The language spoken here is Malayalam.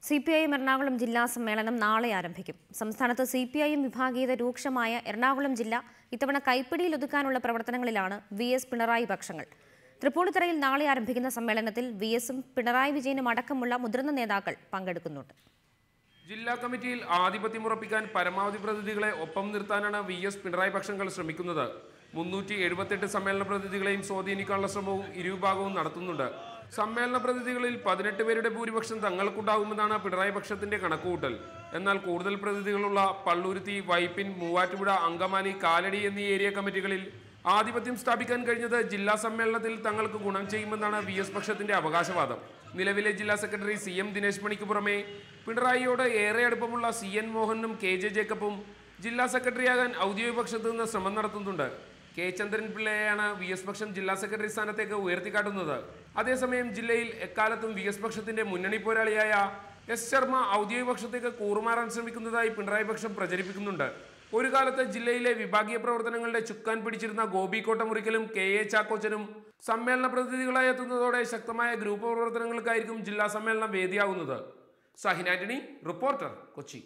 CPIM എറണാകുളം ജില്ലാ സമ്മേളനം നാളെ ആരംഭിക്കും. സംസ്ഥാനത്ത് CPIM വിഭാഗീയത രൂക്ഷമായ എറണാകുളം ജില്ല ഇത്തവണ കൈപ്പിടിയിൽ ഒതുക്കാനുള്ള പ്രവർത്തനങ്ങളിലാണ് VS പിണറായി പക്ഷങ്ങൾ. തൃപ്പൂണിത്തുറയിൽ നാളെ ആരംഭിക്കുന്ന സമ്മേളനത്തിൽ VSും പിണറായി വിജയനും അടക്കമുള്ള മുതിർന്ന നേതാക്കൾ പങ്കെടുക്കുന്നുണ്ട്. ജില്ലാ കമ്മിറ്റിയിൽ ആധിപത്യം ഉറപ്പിക്കാൻ പരമാവധി പ്രതിനിധികളെ ഒപ്പം നിർത്താനാണ് VS പിണറായി പക്ഷങ്ങൾ ശ്രമിക്കുന്നത്. 378 സമ്മേളന പ്രതിനിധികളെയും സ്വാധീനിക്കാനുള്ള ശ്രമവും ഇരുവിഭാഗവും നടത്തുന്നുണ്ട്. സമ്മേളന പ്രതിനിധികളിൽ 18 പേരുടെ ഭൂരിപക്ഷം തങ്ങൾക്കുണ്ടാകുമെന്നാണ് പിണറായി പക്ഷത്തിന്റെ കണക്കുകൂട്ടൽ. എന്നാൽ കൂടുതൽ പ്രതിനിധികളുള്ള പള്ളുരുത്തി, വൈപ്പിൻ, മൂവാറ്റുപുഴ, അങ്കമാലി, കാലടി എന്നീ ഏരിയ കമ്മിറ്റികളിൽ ആധിപത്യം സ്ഥാപിക്കാൻ കഴിഞ്ഞത് ജില്ലാ സമ്മേളനത്തിൽ തങ്ങൾക്ക് ഗുണം ചെയ്യുമെന്നാണ് VS പക്ഷത്തിന്റെ അവകാശവാദം. നിലവിലെ ജില്ലാ സെക്രട്ടറി CM ദിനേശ് മണിക്ക് പുറമെ പിണറായിയോട് ഏറെ അടുപ്പമുള്ള CN മോഹനും KJ ജേക്കബും ജില്ലാ സെക്രട്ടറിയാകാൻ ഔദ്യോഗിക പക്ഷത്തു നിന്ന് ശ്രമം നടത്തുന്നുണ്ട്. K ചന്ദ്രൻപിള്ളയെയാണ് VS പക്ഷം ജില്ലാ സെക്രട്ടറി സ്ഥാനത്തേക്ക് ഉയർത്തിക്കാട്ടുന്നത്. അതേസമയം ജില്ലയിൽ എക്കാലത്തും VS പക്ഷത്തിന്റെ മുന്നണി പോരാളിയായ S ശർമ്മ ഔദ്യോഗിക പക്ഷത്തേക്ക് കൂറുമാറാൻ ശ്രമിക്കുന്നതായി പിണറായി പക്ഷം പ്രചരിപ്പിക്കുന്നുണ്ട്. ഒരു കാലത്ത് ജില്ലയിലെ വിഭാഗീയ പ്രവർത്തനങ്ങളുടെ ചുക്കാൻ പിടിച്ചിരുന്ന ഗോപി കോട്ടമുറിക്കലും KA ചാക്കോച്ചനും സമ്മേളന പ്രതിനിധികളായി എത്തുന്നതോടെ ശക്തമായ ഗ്രൂപ്പ് പ്രവർത്തനങ്ങൾക്കായിരിക്കും ജില്ലാ സമ്മേളനം വേദിയാകുന്നത്. സാഹിൻ ആന്റണി, റിപ്പോർട്ടർ, കൊച്ചി.